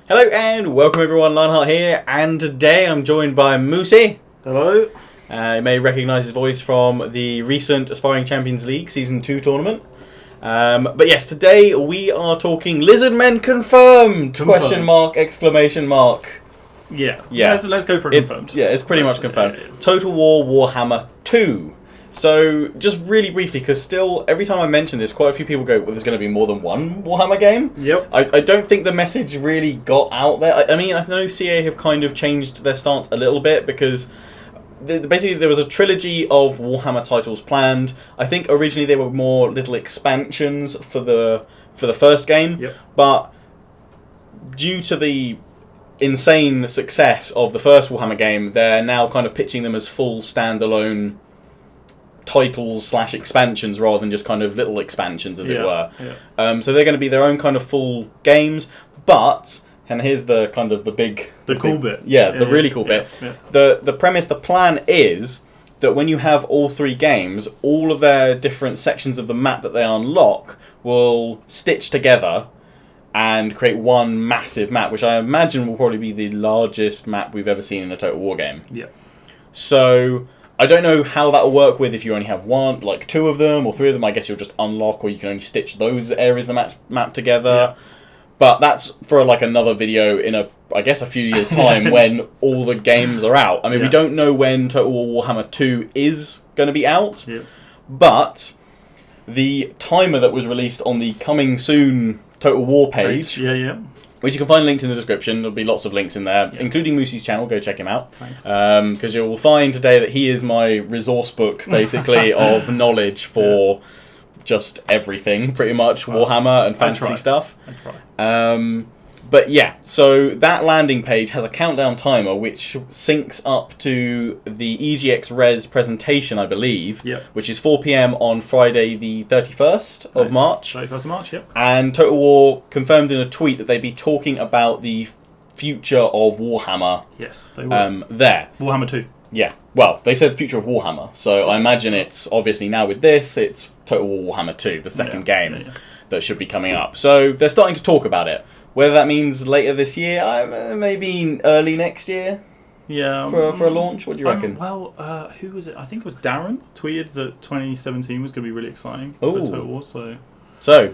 Hello and welcome everyone, Lionheart here, and today I'm joined by Moosey. Hello. You may recognise his voice from the recent Aspiring Champions League Season 2 tournament. But yes, today we are talking Lizardmen confirmed! Question mark, exclamation mark. Yeah. Yeah. Let's go for confirmed. Yeah, it's pretty much confirmed. Total War Warhammer 2. So, just really briefly, because still, every time I mention this, quite a few people go, well, there's going to be more than one Warhammer game? Yep. I don't think the message really got out there. I mean, I know CA have kind of changed their stance a little bit, because basically there was a trilogy of Warhammer titles planned. I think originally they were more little expansions for the first game, yep. But due to the insane success of the first Warhammer game, they're now kind of pitching them as full standalone titles / expansions rather than just kind of little expansions, as it were. Yeah. So they're going to be their own kind of full games, but, and here's the kind of the cool bit. Yeah, the really cool bit. Yeah. The premise, the plan is that when you have all three games, all of their different sections of the map that they unlock will stitch together and create one massive map, which I imagine will probably be the largest map we've ever seen in a Total War game. Yeah. So I don't know how that will work with if you only have one, like two of them or three of them. I guess you'll just unlock, or you can only stitch those areas of the map together. Yeah. But that's for like another video in I guess a few years' time when all the games are out. I mean, we don't know when Total War Warhammer 2 is going to be out, but the timer that was released on the coming soon Total War page, which you can find linked in the description. There'll be lots of links in there, including Moosey's channel. Go check him out. Thanks. Because you'll find today that he is my resource book, basically, of knowledge for just everything, pretty much, Warhammer and fantasy stuff. I try. But yeah, so that landing page has a countdown timer which syncs up to the EGX Res presentation, I believe, which is 4 PM on Friday the 31st of March. 31st of March, yep. And Total War confirmed in a tweet that they'd be talking about the future of Warhammer. Yes, they will. There. Warhammer 2. Yeah, well, they said future of Warhammer, so I imagine it's obviously now with this, it's Total War Warhammer 2, the second game that should be coming up. So they're starting to talk about it. Whether that means later this year, maybe early next year. Yeah, for a launch. What do you reckon? Who was it? I think it was Darren tweeted that 2017 was going to be really exciting for Total War. So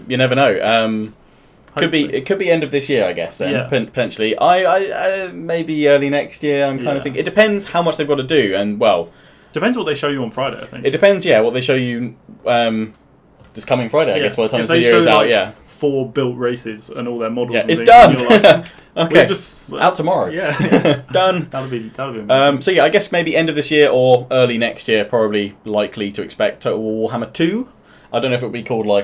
you never know. It could be end of this year, I guess. Then potentially. I maybe early next year. I'm kind of thinking. It depends how much they've got to do, and depends what they show you on Friday. I think it depends. Yeah, what they show you. This coming Friday, I guess, by the time this video is out, 4 built races and all their models. Yeah, and it's things, done. And you're like, okay, just, out tomorrow. Yeah, done. That'll be amazing. So yeah, I guess maybe end of this year or early next year. Probably likely to expect Total War Warhammer 2. I don't know if it'll be called I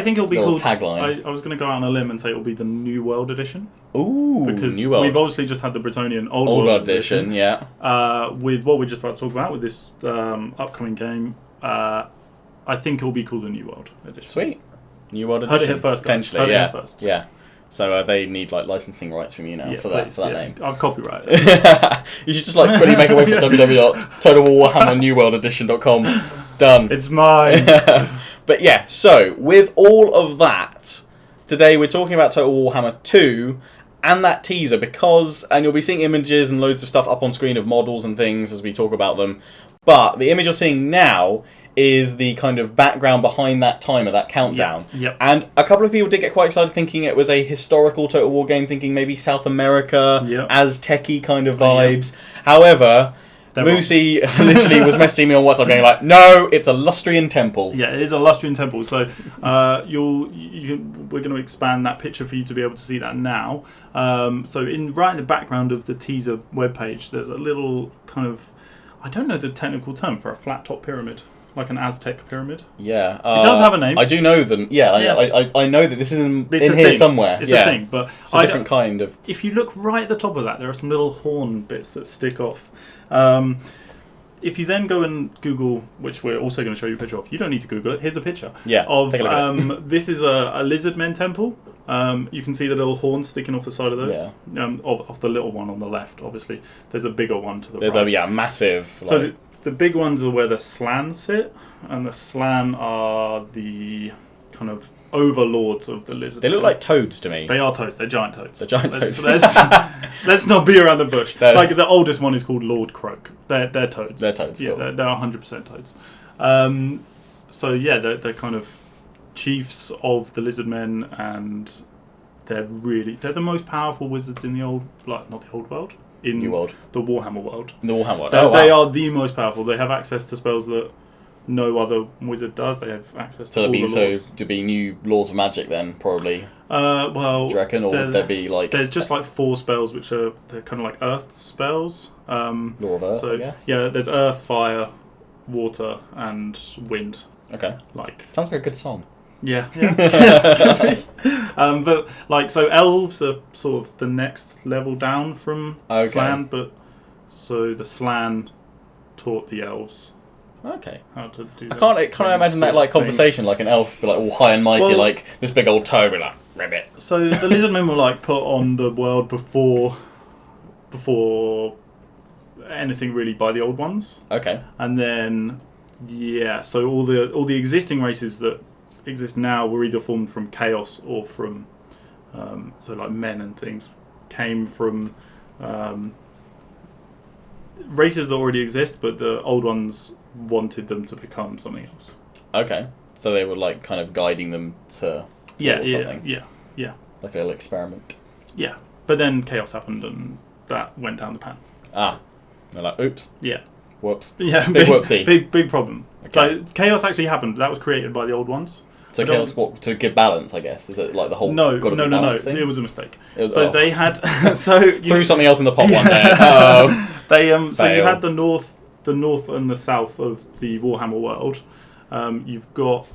think it'll be called tagline. I was going to go out on a limb and say it'll be the New World Edition. Ooh, because New World. We've obviously just had the Bretonian Old World Edition. With what we're just about to talk about with this upcoming game. I think it'll be called the New World Edition. Sweet. New World Edition. Heard it here first, guys. Potentially, Heard it here first. Yeah. So they need licensing rights from you now for that name. I've copyrighted. You should just quickly make a website www.totalwarwarhammerNewWorldEdition.com. Done. It's mine. But yeah, so with all of that, today we're talking about Total War Warhammer 2 and that teaser and you'll be seeing images and loads of stuff up on screen of models and things as we talk about them. But the image you're seeing now is the kind of background behind that timer, that countdown. Yep. And a couple of people did get quite excited thinking it was a historical Total War game, thinking maybe South America, Aztec-y kind of vibes. Yep. However, Moosey literally was messaging me on WhatsApp going no, it's a Lustrian temple. Yeah, it is a Lustrian temple. So we're going to expand that picture for you to be able to see that now. So right in the background of the teaser webpage, there's a little kind of, I don't know the technical term for a flat top pyramid. Like an Aztec pyramid. Yeah. It does have a name. I do know them. Yeah. I know that this is in here somewhere. It's a thing, but it's a different kind of. If you look right at the top of that, there are some little horn bits that stick off. If you then go and Google, which we're also going to show you a picture of, you don't need to Google it. Here's a picture. Yeah. Of this is a Lizardmen temple. You can see the little horns sticking off the side of those. Yeah. Of the little one on the left, obviously. There's a bigger one to the right. There's a massive. The big ones are where the Slann sit, and the Slann are the kind of overlords of the lizard. They look like toads to me. They are toads. They're giant toads. They're giant toads. Let's not be around the bush. Like the oldest one is called Lord Croak. They're toads. They're toads. Yeah, cool. they're 100% toads. So yeah, they're kind of chiefs of the Lizardmen, and they're the most powerful wizards in the old, like not the old world, in New world, the Warhammer world. In the Warhammer world. They are the most powerful. They have access to spells that no other wizard does. They have access to all the laws. To be new laws of magic then, probably. Well, do you reckon, or would there be like? There's just like 4 spells which they're kind of like earth spells. Law of Earth, I guess. Yeah, there's earth, fire, water, and wind. Okay. Like sounds like a good song. Yeah. But like, so elves are sort of the next level down from Slann, but so the Slann taught the elves. Okay. How to do I can't imagine that like conversation, like an elf be like all high and mighty, like this big old toad be like ribbit. So the Lizardmen were like put on the world before anything really by the old ones. Okay. And then so all the existing races that exist now were either formed from chaos or from so like men and things came from races that already exist, but the old ones wanted them to become something else. Okay, so they were like kind of guiding them to something. Yeah, like a little experiment. Yeah, but then chaos happened and that went down the pan. They're like, oops. Yeah. Whoops. Yeah, big whoopsie. Big problem. Okay. So chaos actually happened. That was created by the old ones. So chaos, to give balance, I guess. Is it like the whole no? Thing? It was a mistake. They had threw something else in the pot one day. They so you had the north and the south of the Warhammer world. You've got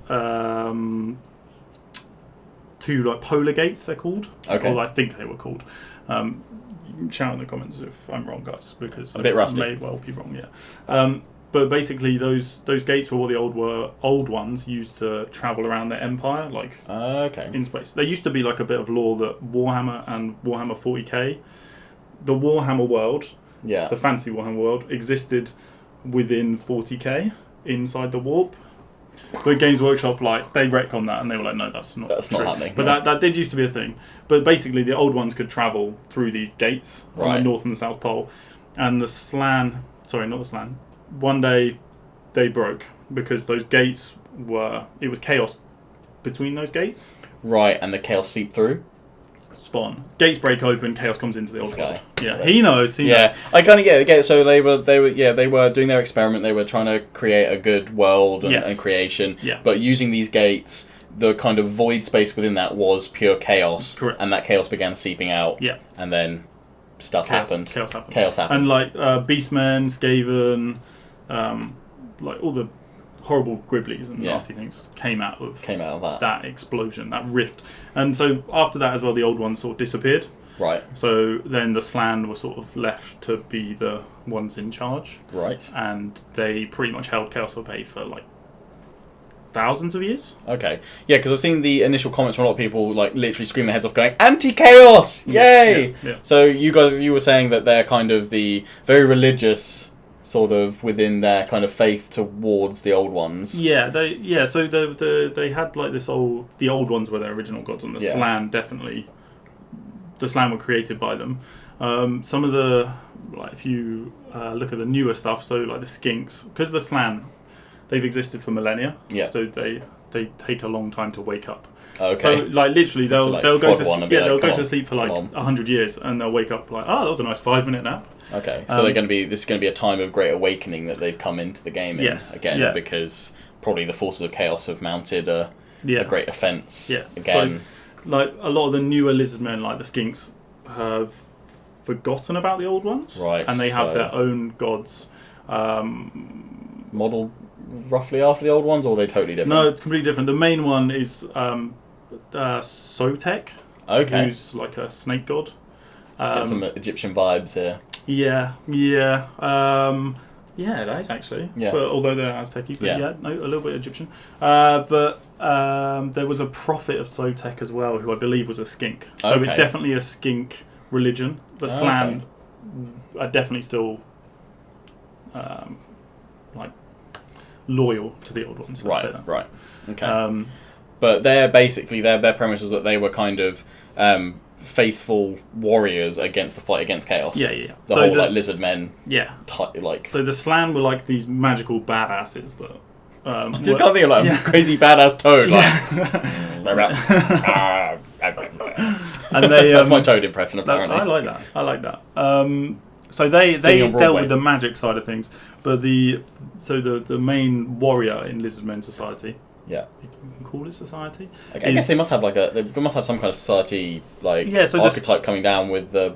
2 like polar gates. They're called. Okay. Or I think they were called. You can shout in the comments if I'm wrong, guys, because a bit rusty. May well be wrong. Yeah. But basically, those gates were all the old ones used to travel around their empire, like in space. There used to be like a bit of lore that Warhammer and Warhammer 40k, the Warhammer world, the fancy Warhammer world, existed within 40k inside the warp. But Games Workshop, like, they retconned that and they were like, no, that's not happening. But that did used to be a thing. But basically, the old ones could travel through these gates on the North and the South Pole, and the Slann, sorry, not the Slann. One day, they broke because those gates it was chaos between those gates. Right, and the chaos seeped through. Spawn. Gates break open, chaos comes into the old world. Yeah, right. he knows. I kind of get it. So they were doing their experiment. They were trying to create a good world and creation. Yeah. But using these gates, the kind of void space within that was pure chaos. Correct. And that chaos began seeping out. Yeah. And then chaos happened. Chaos happened. And like Beastmen, Skaven, like all the horrible gribblies and nasty things came out of that explosion, that rift. And so after that as well, the old ones sort of disappeared. Right. So then the Slann were sort of left to be the ones in charge. Right. And they pretty much held chaos at bay for like thousands of years. Okay. Yeah, because I've seen the initial comments from a lot of people like literally screaming their heads off going, anti-chaos! Yay! Yeah. So you were saying that they're kind of the very religious sort of within their kind of faith towards the old ones. So they had like the old ones were their original gods, and the Slann definitely. The Slann were created by them. Some of the if you look at the newer stuff, so like the Skinks, because the Slann, they've existed for millennia. Yeah. So they take a long time to wake up. Okay. So like literally they'll go to sleep for like 100 years and they'll wake up like, that was a nice 5-minute nap. Okay. So this is going to be a time of great awakening that they've come into the game again because probably the forces of chaos have mounted a great offence again. So, like a lot of the newer Lizardmen, like the Skinks, have forgotten about the old ones. Right. And they have their own gods. Modelled roughly after the old ones, or are they totally different? No, it's completely different. The main one is Sotek, who's like a snake god. Get some Egyptian vibes here. Yeah, that is actually. Yeah. But although they're Aztec-y, a little bit Egyptian. But there was a prophet of Sotek as well, who I believe was a skink. So it's definitely a skink religion. The Slann are definitely still like loyal to the old ones. Right. Okay. But they're basically their premise was that they were kind of faithful warriors against the fight against chaos. Yeah. The so whole like lizardmen. Yeah. Like. So the Slann were like these magical badasses that. I just can't think of like a crazy badass toad. Like. And they. That's my toad impression. Apparently, I like that. So they dealt with the magic side of things, but the main warrior in Lizardmen society. Yeah, you can call it society. I guess they must have they must have some kind of society so archetype coming down with the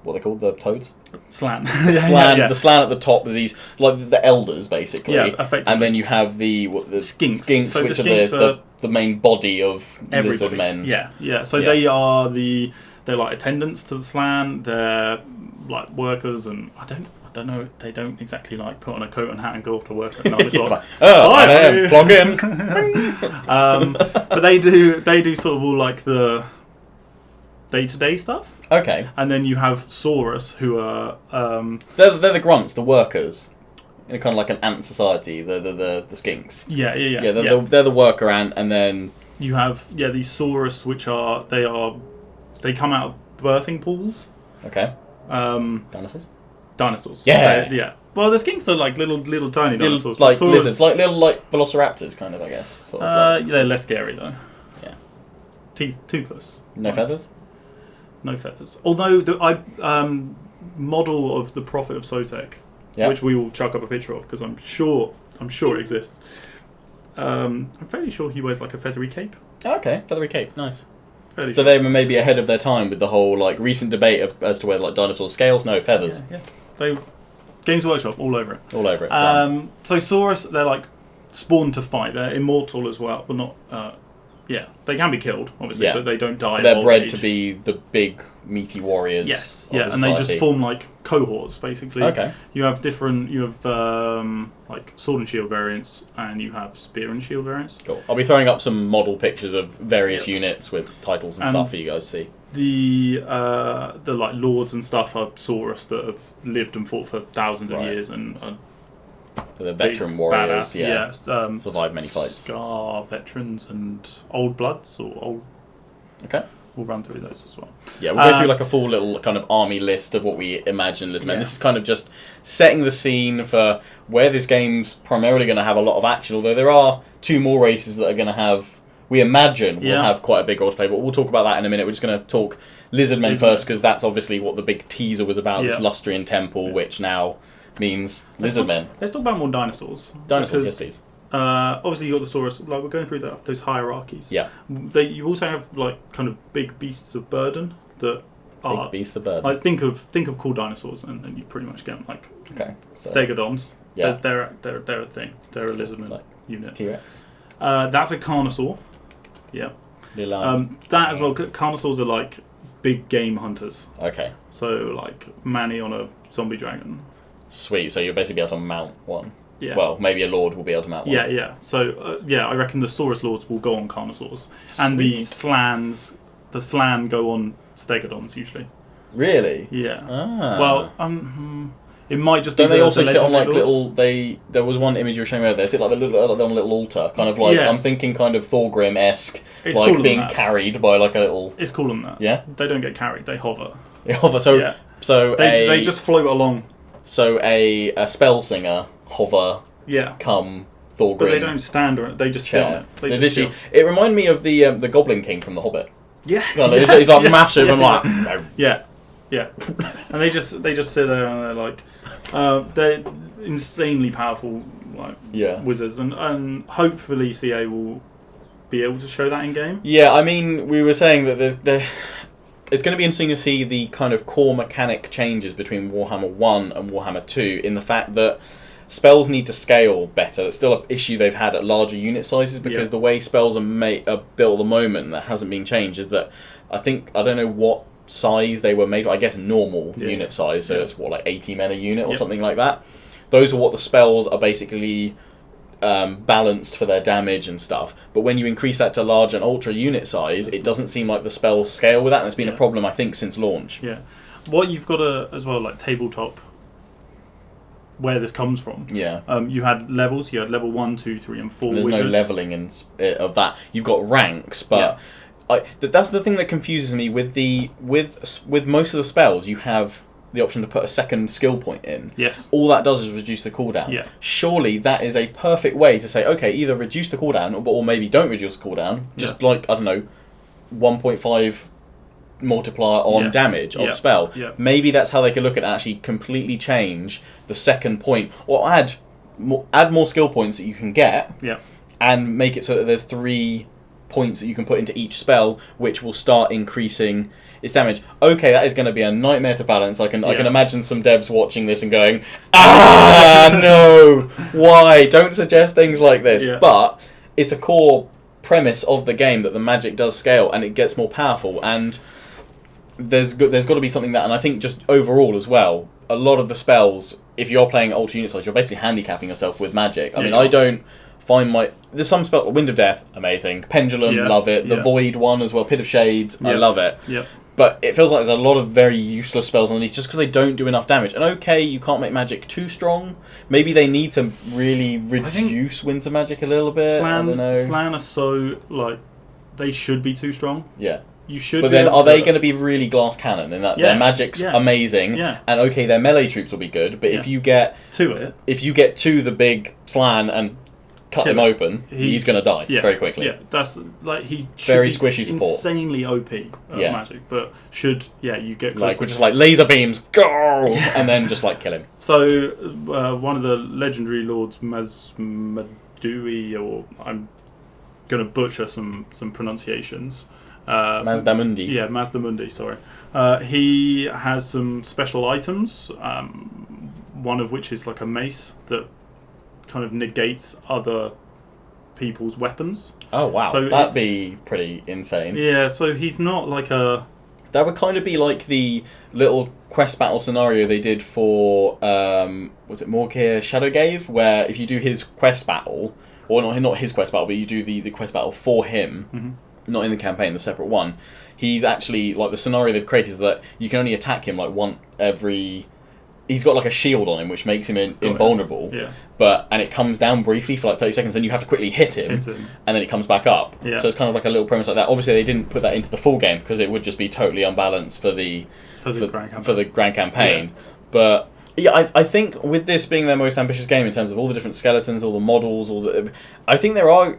what they called the toads. Slann. The Slann at the top of these, like the elders, basically. Yeah, effectively. And then you have the skinks. So which are the main body of everybody. Lizardmen. Yeah. So they're like attendants to the Slann. They're like workers, and I don't know. They don't exactly like put on a coat and hat and go off to work at 9 o'clock. Plug in. But they do sort of all like the day-to-day stuff. Okay. And then you have Saurus, who are they're the grunts, the workers, in kind of like an ant society. The skinks. Yeah. They're the worker ant, and then you have these Saurus, which they come out of birthing pools. Okay. Dinosaurs. Yeah. Well, the skinks are like little tiny dinosaurs. Like Saurus, lizards, like little velociraptors, kind of, I guess. Sort of they're less scary though. Yeah. Toothless. No feathers. No feathers. Although the model of the Prophet of Sotek, which we will chuck up a picture of because I'm sure it exists. I'm fairly sure he wears like a feathery cape. Okay, feathery cape, nice. So they were maybe ahead of their time with the whole like recent debate as to whether like dinosaurs scales, no feathers. Yeah. They Games Workshop all over it. All over it. So Saurus, they're like spawned to fight. They're immortal as well, but not. They can be killed, obviously, but they don't die. They're bred to be the big meaty warriors. Yes, of the and society. they just form like cohorts, basically. Okay. You have like sword and shield variants, and you have spear and shield variants. Cool. I'll be throwing up some model pictures of various units with titles and stuff for you guys to see. The like lords and stuff are Saurus that have lived and fought for thousands of years and. The veteran warriors, survived many fights. Scar veterans and old bloods or old. Okay. We'll run through those as well. Yeah, we'll go through like a full little kind of army list of what we imagine Lizardmen. Yeah. This is kind of just setting the scene for where this game's primarily going to have a lot of action. Although there are two more races that are going to have, we imagine, will have quite a big role to play. But we'll talk about that in a minute. We're just going to talk Lizardmen first because that's obviously what the big teaser was about. This Lustrian temple, which now means Lizardmen. Let's talk about more dinosaurs. Dinosaurs, yes, please. Obviously, you got the Saurus. Like we're going through those hierarchies. Yeah. You also have like kind of big beasts of burden that are big beasts of burden. Like think of cool dinosaurs, and you pretty much get them like Stegodons. Yeah. They're a thing. They're a Lizardman unit. T-Rex. That's a Carnosaur. Yeah. That as well. Carnosaurs are like big game hunters. Okay. So like Manny on a zombie dragon. Sweet. So you'll basically be able to mount one. Yeah. Well, maybe a lord will be able to mount one. Yeah. So I reckon the Saurus lords will go on Carnosaurs, and the Slann go on Stegodons usually. Really? Yeah. Ah. Well, it might just be. Don't they also sit on like lord? little? There was one image you were showing me earlier. They sit like on a little altar, kind of like I'm thinking kind of Thorgrim-esque, like being carried by like a little. It's cooler than that. Yeah. They don't get carried. They hover. They hover. So they just float along. So a spell singer hover. Yeah. Come Thorgrim. But they don't stand or they just sit on it. They just chill. It reminded me of the Goblin King from The Hobbit. Yeah. He's like massive and like. Yeah. And they just sit there and they're like, they're insanely powerful wizards, and hopefully CA will be able to show that in game. Yeah, I mean, we were saying that it's going to be interesting to see the kind of core mechanic changes between Warhammer 1 and Warhammer 2 in the fact that spells need to scale better. That's still an issue they've had at larger unit sizes because the way spells are built at the moment that hasn't been changed is that I don't know what size they were made for. I guess normal unit size, so it's like 80 men a unit or something like that. Those are what the spells are basically balanced for their damage and stuff. But when you increase that to large and ultra unit size, it doesn't seem like the spells scale with that, and it's been a problem, I think, since launch. Yeah. What you've got as well, like tabletop where this comes from. Yeah. You had levels. You had level 1, 2, 3, and 4. There's wizards. no leveling of that. You've got ranks, but that's the thing that confuses me with most of the spells. You have the option to put a second skill point in. Yes. All that does is reduce the cooldown. Yeah. Surely that is a perfect way to say, okay, either reduce the cooldown or maybe don't reduce the cooldown. Just like, I don't know, 1.5 multiplier on damage of spell. Yeah. Maybe that's how they could look at it, actually completely change the second point, or add more skill points that you can get, and make it so that there's 3 points that you can put into each spell, which will start increasing its damage. Okay, that is going to be a nightmare to balance. I can imagine some devs watching this and going, no, why? Don't suggest things like this. Yeah. But it's a core premise of the game that the magic does scale and it gets more powerful, and there's got to be something that, and I think just overall as well, a lot of the spells, if you're playing ultra unit size, you're basically handicapping yourself with magic. I mean, I don't find there's some spell, Wind of Death, amazing, Pendulum, love it, the Void one as well, Pit of Shades, I love it. Yeah. But it feels like there's a lot of very useless spells underneath just because they don't do enough damage. And okay, you can't make magic too strong. Maybe they need to really reduce winter magic a little bit. I don't know. Slann are so, like, they should be too strong. Yeah. You should. But then are they going to be really glass cannon in that their magic's amazing? Yeah. And okay, their melee troops will be good, but if you get to the big Slann and cut him open, he's going to die very quickly. Yeah, that's like he should very be squishy support, insanely OP magic, but you get like which is like laser beams, go, and then just like kill him. So one of the legendary lords, Mazmadui, or I'm going to butcher some pronunciations. Mazdamundi. Yeah, Mazdamundi. Sorry. He has some special items. One of which is like a mace that kind of negates other people's weapons. Oh wow, so that'd be pretty insane. Yeah, so he's not like a... That would kind of be like the little quest battle scenario they did for, was it Morkir Shadowgave, where if you do his quest battle, or not his quest battle, but you do the quest battle for him, not in the campaign, the separate one, he's actually, like the scenario they've created is that you can only attack him like one every... He's got like a shield on him, which makes him invulnerable. Yeah. And it comes down briefly for like 30 seconds, then you have to quickly hit him, and then it comes back up. Yeah. So it's kind of like a little premise like that. Obviously, they didn't put that into the full game because it would just be totally unbalanced for the grand campaign. Yeah. But yeah, I think with this being their most ambitious game in terms of all the different skeletons, all the models, I think there are.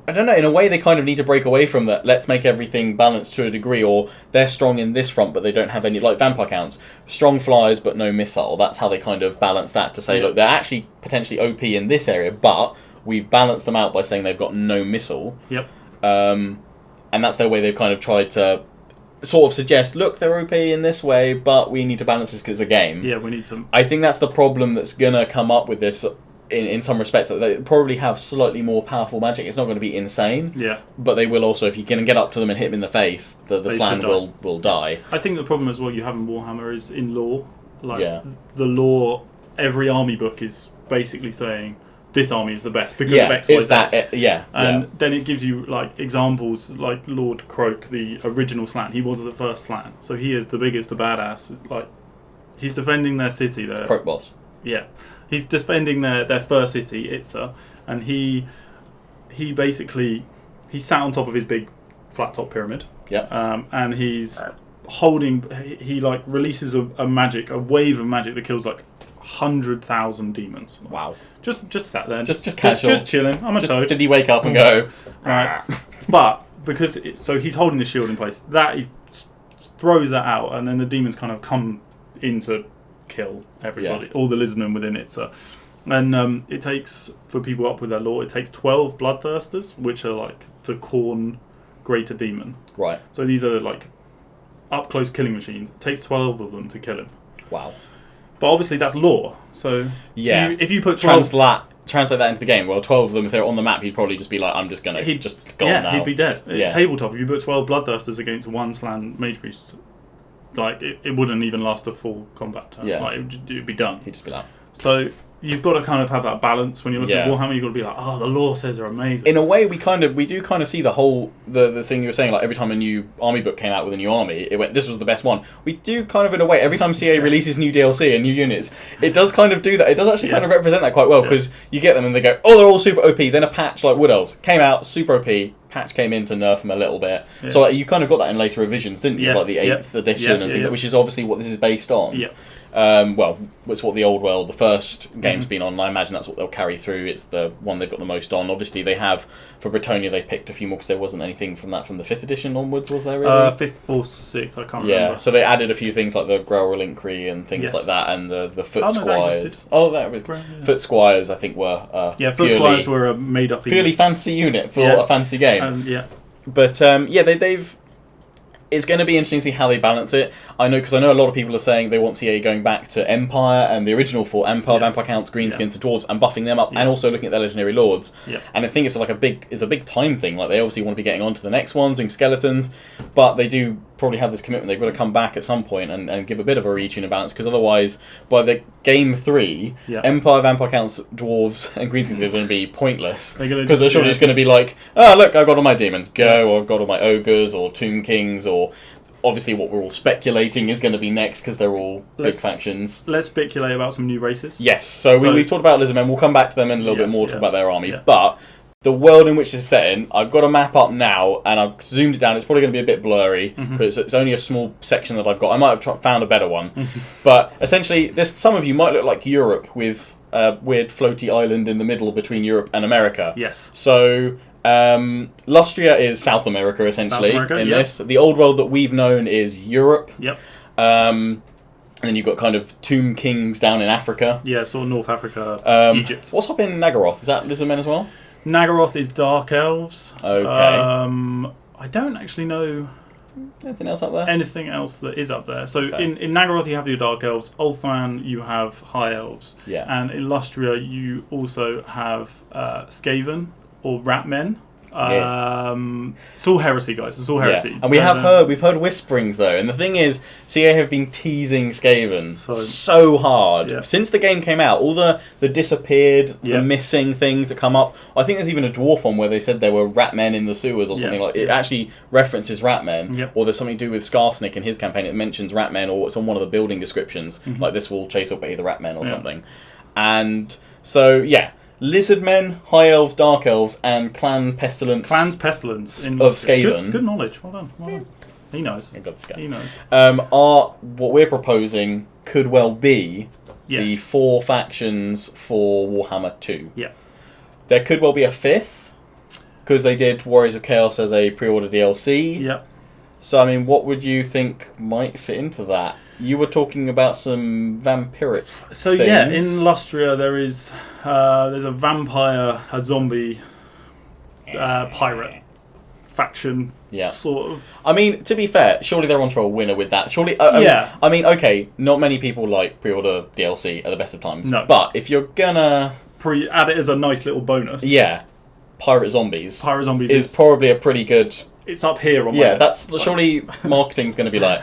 I don't know, in a way they kind of need to break away from that, let's make everything balanced to a degree, or they're strong in this front but they don't have any, like Vampire Counts, strong flyers but no missile. That's how they kind of balance that, to say, look, they're actually potentially OP in this area, but we've balanced them out by saying they've got no missile. Yep. And that's their way they've kind of tried to sort of suggest, look, they're OP in this way, but we need to balance this because it's a game. Yeah, we need to... I think that's the problem that's going to come up with this. In some respects, that they probably have slightly more powerful magic. It's not going to be insane. Yeah. But they will also, if you can get up to them and hit them in the face, the Slann will die. I think the problem as well you have in Warhammer is in lore. Like, the lore, every army book is basically saying, this army is the best because of X, Y, Z. And then it gives you like examples like Lord Croak, the original Slann. He was the first Slann. So he is the biggest, the badass. Like, he's defending their city there. Croak boss. Yeah. He's defending their first city, Itza, and he basically sat on top of his big flat top pyramid. Yeah. And he's holding. He like releases a wave of magic that kills like 100,000 demons. Wow. Just sat there. Just casual. Just chilling. I'm a toad. Did he wake up and go? Right. But because so he's holding the shield in place. That he throws that out, and then the demons kind of come into kill everybody, all the Lizardmen within it. So, and it takes, for people up with their lore, it takes 12 bloodthirsters, which are like the Khorne greater demon. Right. So these are like up close killing machines. It takes 12 of them to kill him. Wow. But obviously that's lore. So if you put 12... Translate that into the game. Well, 12 of them, if they're on the map, he'd probably just be like, I'm just going to just go on now. Yeah, he'd be dead. Tabletop, if you put 12 bloodthirsters against one Slann mage priest, like it wouldn't even last a full combat turn. Yeah. Like, it'd be done. He'd just be like... So you've got to kind of have that balance when you're looking at Warhammer. You've got to be like, oh, the lore says they're amazing. In a way, we do kind of see the whole the thing you were saying. Like every time a new army book came out with a new army, it went, this was the best one. We do kind of, in a way, every time CA releases new DLC and new units, it does kind of do that. It does actually kind of represent that quite well, because you get them and they go, oh, they're all super OP. Then a patch like Wood Elves came out, super OP. Patch came in to nerf them a little bit. Yeah. So like, you kind of got that in later revisions, didn't you? Like the 8th edition and things, which is obviously what this is based on. Yeah. Well, it's what the old world, the first game's been on, and I imagine that's what they'll carry through. It's the one they've got the most on. Obviously, they have, for Bretonnia, they picked a few more, because there wasn't anything from the 5th edition onwards, was there really? 5th or 6th, I can't remember. Yeah, so they added a few things like the Grell Reliquary and things like that, and the Foot Squires. That was Foot Squires, I think, were Foot Squires were a made-up purely fancy unit for a fancy game. But they've. It's going to be interesting to see how they balance it. I know, because I know a lot of people are saying they want CA going back to Empire and the original 4, Empire, Vampire Counts, Greenskins and Dwarves, and buffing them up, and also looking at their Legendary Lords. And I think it's like a big time thing. Like, they obviously want to be getting on to the next ones, doing skeletons, but they do probably have this commitment. They've got to come back at some point and give a bit of a retune and balance, because otherwise, by the Game 3, Empire, Vampire Counts, Dwarves, and Greenskins are going to be pointless. Because they're surely just going to be like, oh, look, I've got all my demons, go, or I've got all my ogres, or Tomb Kings, or obviously what we're all speculating is going to be next, because they're all big factions. Let's speculate about some new races. Yes, so we've talked about Lizardmen. We'll come back to them in a little bit more, talk about their army. But the world in which it's set in, I've got a map up now, and I've zoomed it down. It's probably going to be a bit blurry, because it's only a small section that I've got. I might have found a better one. But essentially, some of you might look like Europe, with a weird floaty island in the middle between Europe and America. Yes. So Lustria is South America, essentially, in this. The old world that we've known is Europe. Yep. And then you've got kind of Tomb Kings down in Africa. Yeah, sort of North Africa, Egypt. What's up in Nagaroth? Is that Lizardmen as well? Nagaroth is Dark Elves. Okay. I don't actually know anything else up there. Anything else that is up there. So in Nagaroth you have your Dark Elves. Ulthuan you have High Elves. Yeah. And in Lustria you also have Skaven or Ratmen. It's all heresy, guys. It's all heresy. Yeah. And we've heard whisperings though, and the thing is, CA have been teasing Skaven so hard since the game came out. All the disappeared, the missing things that come up. I think there's even a dwarf one where they said there were Ratmen in the sewers or something like. It actually references Ratmen, or there's something to do with Skarsnik in his campaign. It mentions Ratmen, or it's on one of the building descriptions. Like, this will chase up the Ratmen or something. And so Lizardmen, High Elves, Dark Elves, and Clans Pestilence of Skaven. Good knowledge. Well done. He knows. He knows. Are what we're proposing could well be the 4 factions for Warhammer 2. Yeah. There could well be a 5th, because they did Warriors of Chaos as a pre-order DLC. Yeah. So, I mean, what would you think might fit into that? You were talking about some vampiric things. In Lustria there's a vampire, a zombie, pirate faction, sort of. I mean, to be fair, surely they're onto a winner with that. Surely, I mean, okay, not many people like pre-order DLC at the best of times. No. But if you're gonna add it as a nice little bonus. Yeah. Pirate Zombies. is probably a pretty good. It's up here on my list. That's surely marketing's going to be like,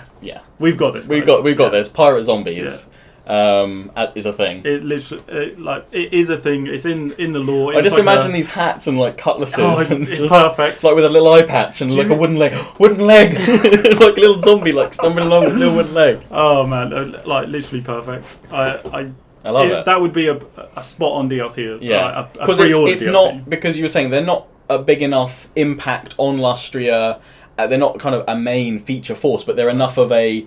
we've got this. We've got this. Pirate Zombies is a thing. It is a thing. It's in the lore. I just imagine these hats and like cutlasses and it's just perfect. It's like with a little eye patch and like a wooden leg, like a little zombie like stumbling along with a little wooden leg. Oh man, like literally perfect. I love it. That would be a spot on DLC. Yeah, because it's not, because you were saying they're not a big enough impact on Lustria. They're not kind of a main feature force, but they're enough of a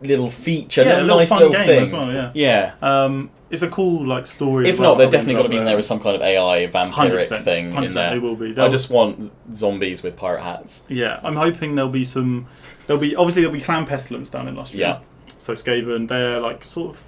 little feature, a nice fun little game thing as well. Yeah. It's a cool story. If not, they're definitely got to be in there with some kind of AI vampiric thing 100% in there. They will be. I just want zombies with pirate hats. Yeah, I'm hoping there'll be Clan Pestilence down in Lustria. Yeah. So Skaven, they're like sort of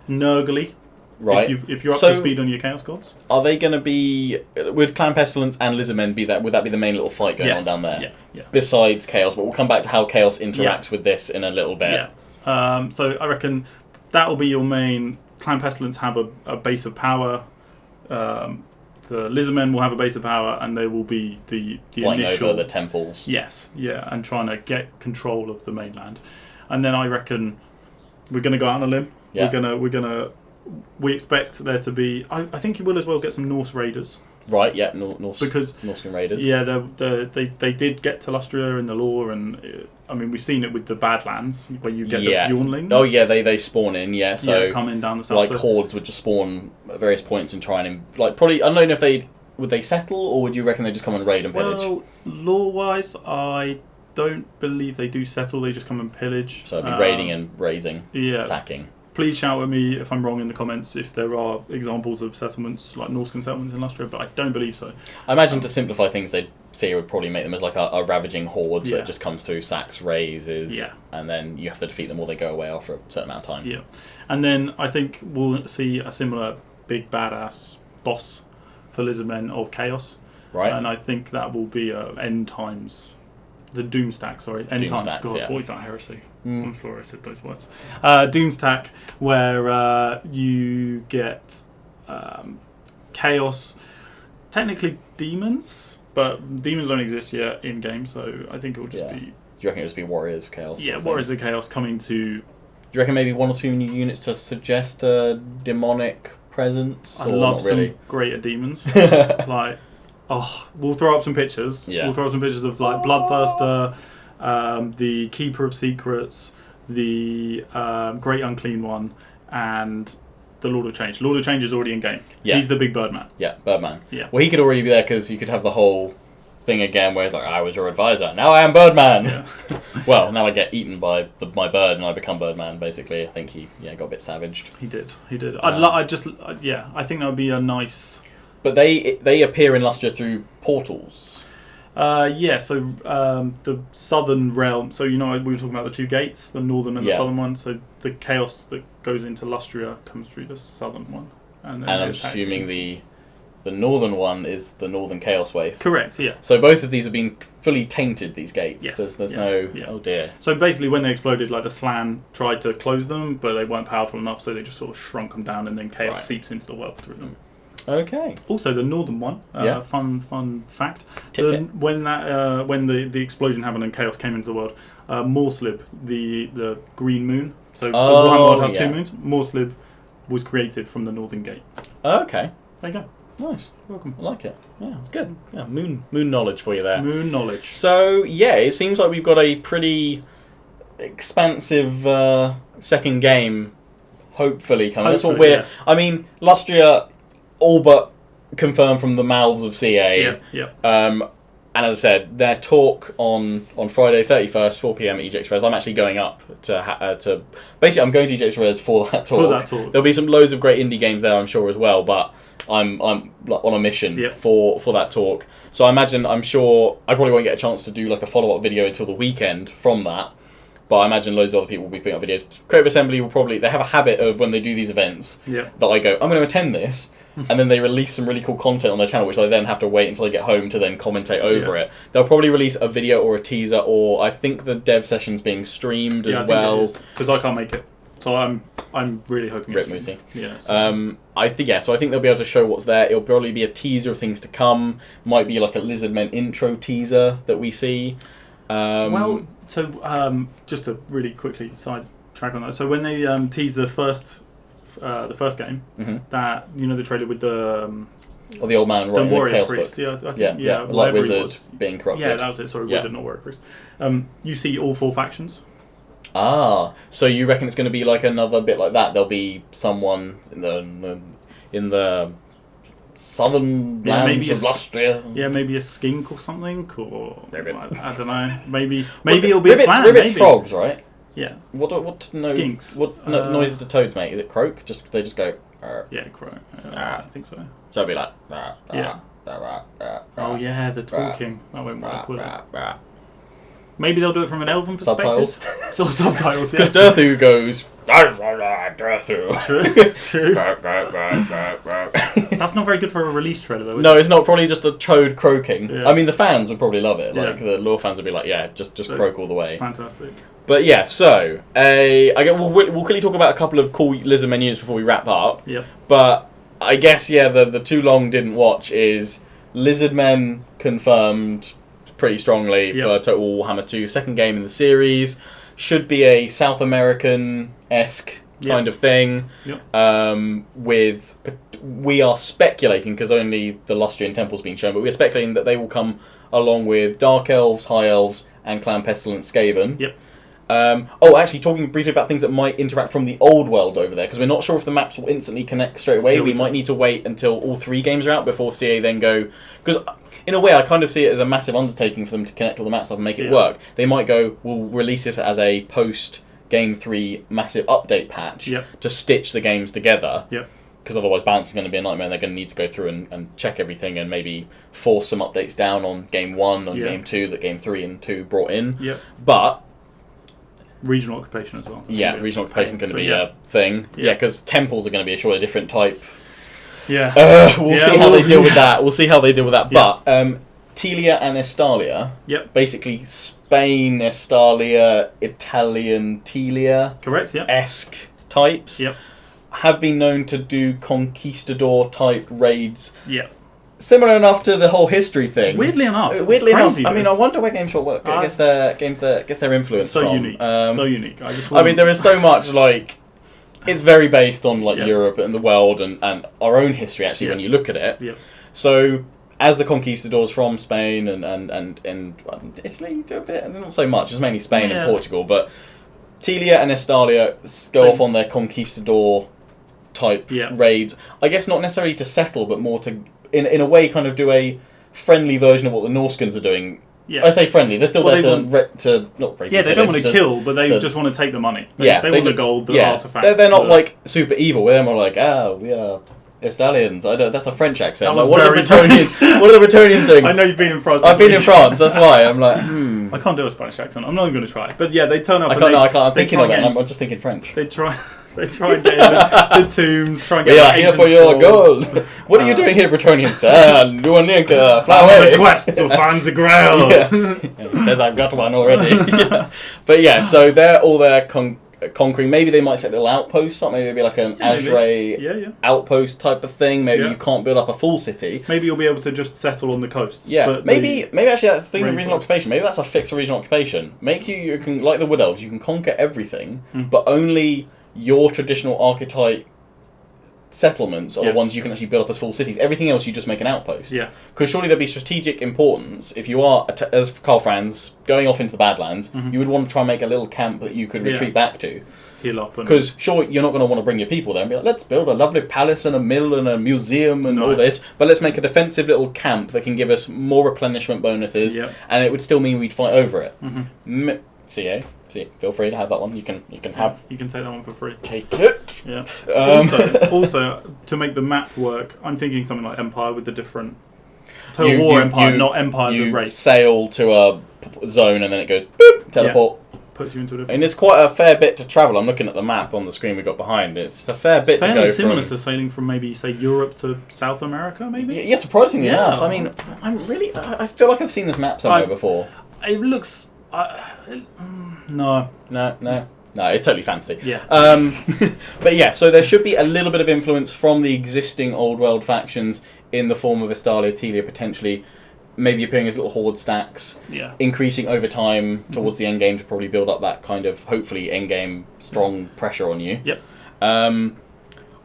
Nurgly. Right. If you're up to speed on your Chaos Gods. Are they going to be... Would Clan Pestilence and Lizardmen be that? Would that be the main little fight going on down there? Yeah. Besides Chaos, but we'll come back to how Chaos interacts with this in a little bit. Yeah. So I reckon that will be your main... Clan Pestilence have a base of power. The Lizardmen will have a base of power, and they will be the flying initial... over the temples. Yes, and trying to get control of the mainland. And then I reckon we're going to go out on a limb. Yeah. We're gonna we expect there to be. I think you will as well get some Norse raiders. Right, yeah, Norse Raiders. Yeah, they did get to Lustria in the lore, and I mean we've seen it with the Badlands where you get the Bjornlings. Oh yeah, they spawn in. Yeah, so coming down the south. Like hordes would just spawn at various points and try and probably. I don't know if would they settle, or would you reckon they just come and raid and pillage? Well, lore wise, I don't believe they do settle. They just come and pillage. So it'd be raiding and razing, sacking. Please shout at me if I'm wrong in the comments if there are examples of settlements like Norscan settlements in Lustria, but I don't believe so. I imagine to simplify things, they'd say it would probably make them as like a ravaging horde that just comes through, sacks, razes, and then you have to defeat them or they go away after a certain amount of time. Yeah, and then I think we'll see a similar big badass boss for Lizardmen of Chaos, right? And I think that will be End Times. The Doomstack, sorry. End Times. God, what is that heresy? I'm sorry I said those words. Doomstack, where you get Chaos, technically demons, but demons don't exist yet in game, so I think it will just be... Do you reckon it will just be Warriors of Chaos? Yeah, Warriors of Chaos coming to... Do you reckon maybe one or two new units to suggest a demonic presence? I love some greater demons. Like... Oh, we'll throw up some pictures. Yeah. We'll throw up some pictures of like Bloodthirster, the Keeper of Secrets, the Great Unclean One, and the Lord of Change. Lord of Change is already in game. Yeah. He's the big Birdman. Yeah, Birdman. Yeah. Well, he could already be there because you could have the whole thing again where it's like, I was your advisor, now I am Birdman. Yeah. Well, now I get eaten by my bird and I become Birdman, basically. I think he got a bit savaged. He did. I think that would be a nice... But they appear in Lustria through portals. So the southern realm. So we were talking about the two gates, the northern and the southern one. So the chaos that goes into Lustria comes through the southern one, and I'm assuming the northern one is the northern chaos waste. Correct. Yeah. So both of these have been fully tainted. These gates. Yes. There's no. Yeah. Oh dear. So basically, when they exploded, like the Slann tried to close them, but they weren't powerful enough, so they just sort of shrunk them down, and then chaos seeps into the world through them. Okay. Also, the northern one. Fun fact. When the explosion happened and chaos came into the world, Morslib, the green moon. So the Warhammer world has two moons. Morslib was created from the northern gate. Okay. There you go. Nice. Welcome. I like it. Yeah, it's good. Yeah, moon knowledge for you there. Moon knowledge. So it seems like we've got a pretty expansive second game. Hopefully coming. That's what we're. I mean, Lustria. All but confirmed from the mouths of CA. Yeah. And as I said, their talk on Friday 31st, 4 PM at EJX Res. I'm actually going up to basically I'm going to EJX Res for that talk. There'll be some loads of great indie games there, I'm sure as well. But I'm on a mission for that talk. So I'm sure I probably won't get a chance to do like a follow up video until the weekend from that. But I imagine loads of other people will be putting up videos. Creative Assembly they have a habit of when they do these events that I go, I'm going to attend this. And then they release some really cool content on their channel, which I then have to wait until I get home to then commentate over it. They'll probably release a video or a teaser, or I think the dev session's being streamed as well. Because I can't make it, so I'm really hoping it's streamed. Moosey. Yeah. So. So I think they'll be able to show what's there. It'll probably be a teaser of things to come. Might be like a Lizardmen intro teaser that we see. Just to really quickly sidetrack on that. So when they tease the first game, that the trailer with the the old man writing the Chaos Priest, book. Like Wizard being corrupted. Yeah, that was it. Sorry, Wizard, not Warrior Priest. You see all four factions. So you reckon it's going to be like another bit like that? There'll be someone in the southern lands of Lustria. Yeah, maybe a skink or something, or I don't know. Maybe it'll be a Slann. Ribbit's frogs, right? Yeah. Skinks. What noises do toads make? Is it croak? They just go. Yeah, croak. I think so. So it'll be like. Oh yeah, the talking. That won't work, will it? Maybe they'll do it from an elven perspective. Subtitles. Because Durthu goes. Durthu. True. That's not very good for a release trailer, though. No, it's not. Probably just a toad croaking. Yeah. I mean, the fans would probably love it. Like the lore fans would be like, just croak all the way. Fantastic. But yeah, so we'll quickly talk about a couple of cool Lizardmen units before we wrap up. Yeah. But I guess the too long didn't watch is Lizardmen confirmed pretty strongly for Total Warhammer 2, second game in the series. Should be a South American-esque kind of thing. We are speculating, because only the Lustrian temple's been shown, but we're speculating that they will come along with Dark Elves, High Elves, and Clan Pestilence Skaven. Actually, talking briefly about things that might interact from the old world over there, because we're not sure if the maps will instantly connect straight away. We might need to wait until all 3 games are out before CA then go... Because, in a way, I kind of see it as a massive undertaking for them to connect all the maps up and make it work. They might go, we'll release this as a post-Game 3 massive update patch to stitch the games together. Because otherwise balance is going to be a nightmare, and they're going to need to go through and check everything and maybe force some updates down on Game 1, on Game 2, that Game 3 and 2 brought in. But... regional occupation as well. Regional occupation is going to be a thing. Because temples are going to be a surely different type. We'll see how they deal with that. We'll see how they deal with that. But Telia and Estalia, basically Spain, Estalia, Italian Telia, correct, esque types, have been known to do conquistador type raids. Similar enough to the whole history thing. Weirdly enough. I mean, I wonder where Games work. Gets their influence so from. Unique. So unique. I mean, there is so much like. It's very based on like Europe and the world and our own history. Actually, when you look at it. So as the conquistadors from Spain and Italy do a bit, not so much. It's mainly Spain and Portugal, but Telia and Estalia go off on their conquistador type raids. I guess not necessarily to settle, but more to. In a way, kind of do a friendly version of what the Norskins are doing. I say friendly. They're still there to not rape. They don't want to kill, but they just want to take the money. They want the gold, the artifacts. They're not like super evil. They're more like, we are Estalians. That's a French accent. Like, what are the Bretonians doing? I know you've been in France. I've been in France. That's why I'm like, I can't do a Spanish accent. I'm not even going to try. But they turn up. I can't. I'm thinking of it. I'm just thinking French. They try and get in the tombs. Try and get. We are here for your gold. What are you doing here, Bretonians? Fly away. The quest to find the Grail. He says I've got one already. But so they're all there conquering. Maybe they might set little outposts up. Maybe it'll be like an Azray outpost type of thing. Maybe you can't build up a full city. Maybe you'll be able to just settle on the coasts. But maybe actually that's the thing with regional occupation. Maybe that's a fix for regional occupation. You can, like the Wood Elves, you can conquer everything, but only your traditional archetype settlements are the ones you can actually build up as full cities. Everything else you just make an outpost. Because surely there'd be strategic importance if you are, as Carl Franz, going off into the Badlands, you would want to try and make a little camp that you could retreat back to. Heal up. Because sure, you're not going to want to bring your people there and be like, let's build a lovely palace and a mill and a museum and all this, but let's make a defensive little camp that can give us more replenishment bonuses, and it would still mean we'd fight over it. CA. Feel free to have that one. You can take that one for free. Take it. Also, to make the map work, I'm thinking something like Empire with the different Total War Empire, not Empire the race. You sail to a zone and then it goes boop, teleport. Puts you into a different. And it's quite a fair bit to travel. I'm looking at the map on the screen we got behind. It's a fair bit to go similar to sailing from maybe say Europe to South America, maybe. Yeah, surprisingly enough. I mean, I feel like I've seen this map somewhere before. It looks. No, it's totally fancy. But so there should be a little bit of influence from the existing old world factions in the form of Estalia, Telia potentially, maybe appearing as little horde stacks, increasing over time towards the end game to probably build up that kind of hopefully end game strong pressure on you.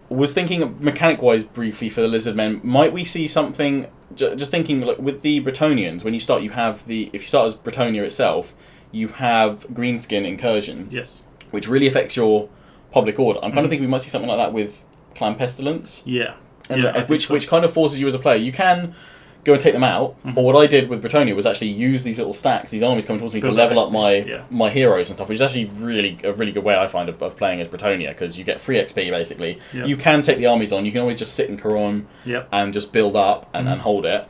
Was thinking mechanic wise briefly for the Lizardmen, might we see something? Just thinking like with the Bretonians, when you start, if you start as Bretonia itself, you have Greenskin Incursion, which really affects your public order. I'm kind of thinking we might see something like that with Clan Pestilence, which kind of forces you as a player. You can go and take them out, or what I did with Bretonia was actually use these little stacks, these armies coming towards me to level up my heroes and stuff, which is actually a really good way I find of playing as Bretonia, because you get free XP basically. You can take the armies on, you can always just sit in Caron and just build up and hold it.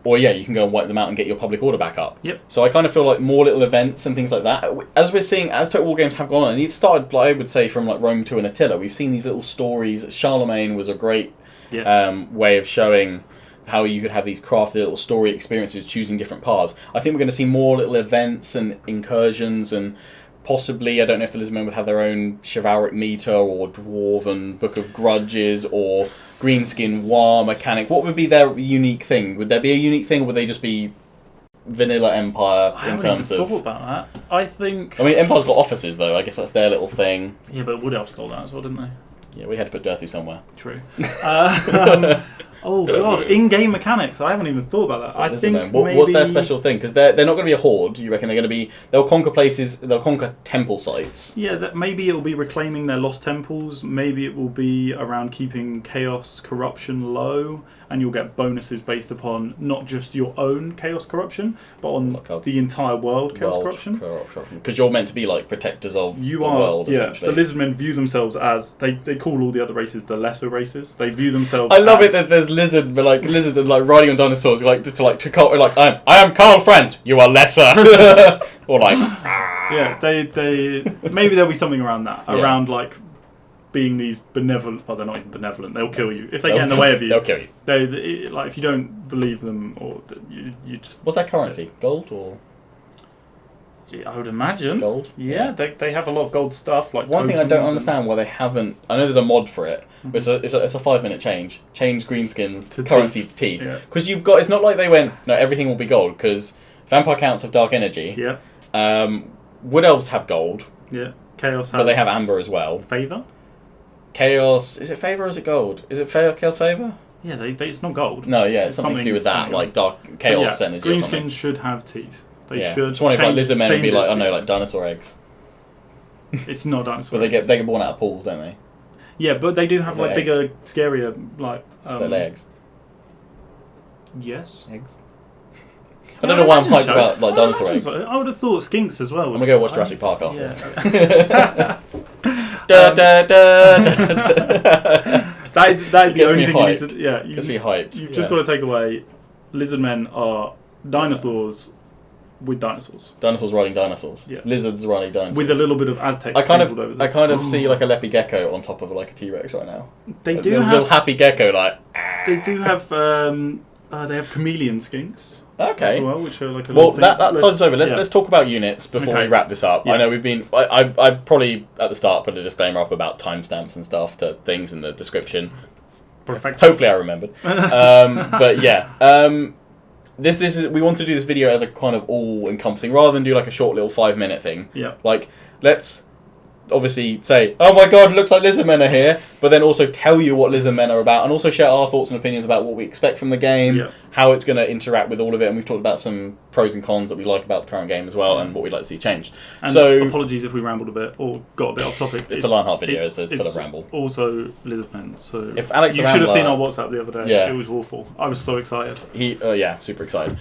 Or you can go and wipe them out and get your public order back up. So I kind of feel like more little events and things like that. As we're seeing, as Total War games have gone on, and it started, I would say, from like Rome 2 and Attila, we've seen these little stories. Charlemagne was a great way of showing how you could have these crafted little story experiences choosing different paths. I think we're going to see more little events and incursions, and possibly, I don't know if the Lizardmen would have their own chivalric meter or dwarven Book of Grudges or Greenskin War mechanic. What would be their unique thing? Would there be a unique thing, or would they just be vanilla Empire I in haven't terms even of. thought about that. I think. I mean, Empire's got offices though. I guess that's their little thing. Yeah, but Wood Elves stole that as well, didn't they? Yeah, we had to put Dirty somewhere. True. Oh god, in-game mechanics. I haven't even thought about that. I think what's their special thing? Because they're not going to be a horde. You reckon they're going to be? They'll conquer places. They'll conquer temple sites. Yeah, maybe it'll be reclaiming their lost temples. Maybe it will be around keeping chaos corruption low, and you'll get bonuses based upon not just your own chaos corruption, but on the entire world chaos corruption. Because you're meant to be like protectors of the world. Yeah, essentially. the Lizardmen view themselves as they call all the other races the lesser races. They view themselves. I love it that there's lizards like riding on dinosaurs I am Carl Friend, you are lesser. Or like yeah, they maybe there'll be something around that around like being these benevolent. Well, they're not even benevolent. They'll kill you if they get in the way of you. They'll kill you. They like if you don't believe them or you just. What's their currency? Gold or? I would imagine gold. Yeah, they have a lot of gold stuff. Like one thing I don't understand why they haven't. I know there's a mod for it, but it's a 5-minute change. Change greenskins to currency to teeth. Because you've got. It's not like they went. No, everything will be gold. Because vampire counts have dark energy. Yeah. Wood elves have gold. Yeah. Chaos has. But they have amber as well. Favor. Chaos. Is it favor or is it gold? Is it chaos favor? Yeah, it's not gold. No, yeah, it's something to do with that, like dark chaos energy. Greenskins should have teeth. They should. Just wondering if like lizardmen would be like, I don't know, like dinosaur eggs. It's not dinosaur. But they get born out of pools, don't they? Yeah, but they do have like bigger, scarier like. They lay eggs. Yes. Eggs. I don't know why I'm hyped about like dinosaur eggs. I would have thought skinks as well. I'm gonna go watch Jurassic Park after. Yeah. That is the only thing you need to. Yeah, gets me hyped. You've just got to take away. Lizardmen are dinosaurs with dinosaurs. Dinosaurs riding dinosaurs. Yeah. Lizards riding dinosaurs. With a little bit of Aztec. I kind of see like a leppy gecko on top of like a T-Rex right now. They do have little happy gecko like. They do have. They have chameleon skinks. Okay. As well, which are like a that ties us over. Let's talk about units before we wrap this up. Yeah. I know we've been. I probably at the start put a disclaimer up about timestamps and stuff to things in the description. Perfect. Hopefully I remembered. But yeah. This is we want to do this video as a kind of all encompassing rather than do like a short little 5-minute thing. Yeah. Like let's obviously say, oh my god, it looks like Lizardmen are here, but then also tell you what Lizardmen are about and also share our thoughts and opinions about what we expect from the game, how it's going to interact with all of it, and we've talked about some pros and cons that we like about the current game as well and what we'd like to see changed. And so apologies if we rambled a bit or got a bit off topic. It's a Lionheart video, so it's full of ramble. Also Lizardmen, so if Alex you should have seen our WhatsApp the other day. It was awful. I was so excited. Super excited.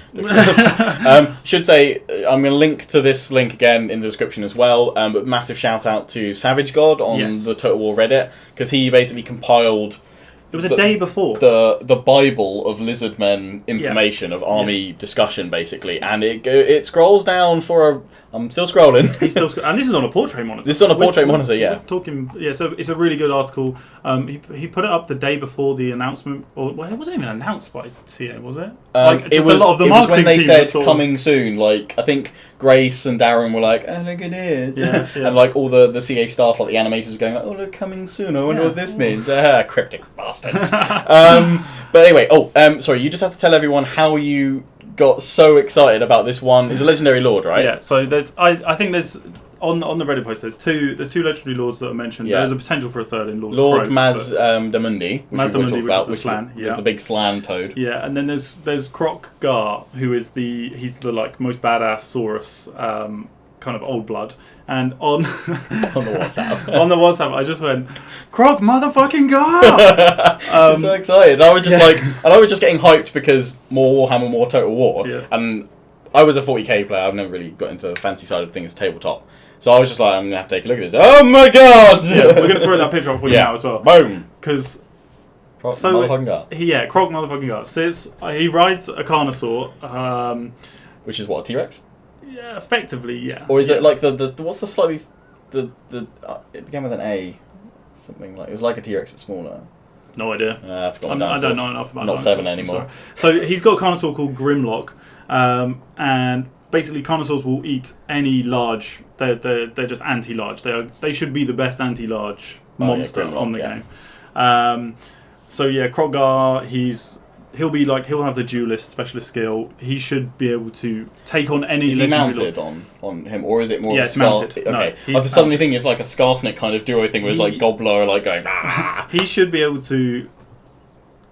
Should say I'm going to link to this link again in the description as well, but massive shout out to SavageGod on the Total War Reddit, because he basically compiled. It was a day before the Bible of Lizardmen information of army discussion basically, and it scrolls down for a. I'm still scrolling. And this is on a portrait monitor. This is on a portrait monitor, We're talking, so it's a really good article. He put it up the day before the announcement, or well, it wasn't even announced by TA, was it? It was when they said coming soon. Like I think Grace and Darren were like, "Oh look at it," and like all the CA staff, like the animators, were going, "Oh look, coming soon. I wonder what this means." Cryptic bastards. But anyway, sorry. You just have to tell everyone how you got so excited about this one. Is a legendary lord, right? Yeah. So I think there's on the Reddit post there's two legendary lords that are mentioned. Yeah. There's a potential for a third in Lord Maz Damundi, which is the big Slann toad. Yeah, and then there's Croc Gar, who is he's the like most badass Saurus kind of old blood, and on the WhatsApp I just went Croc motherfucking Gar. I'm so excited. I was just I was just getting hyped because more Warhammer, more Total War, and I was a 40k player. I've never really got into the fancy side of things tabletop, so I was just like, I'm gonna have to take a look at this. Oh my god! We're gonna throw that picture up for you now as well. Boom. Because Croc motherfucking Gar. Croc motherfucking Gar. He rides a Carnosaur, which is what, a T-Rex? Yeah, effectively, yeah. Or is it like the what's the slightly it began with an A, something like it was like a T-Rex but smaller. No idea. I don't know enough about. Not 7 anymore. So he's got a Carnosaur called Grimlock, and basically Carnosaurs will eat any large. They're just anti-large. They should be the best anti-large monster on the game. So yeah, Croc Gar, he's he'll have the duelist specialist skill. He should be able to take on any. Is he legendary mounted on him, or is it more? Yeah, of a it's Scar? mounted. Okay, No, I was suddenly thinking it's like a Skarsnik kind of duo thing, where it's like Gobbler like going. Ah! He should be able to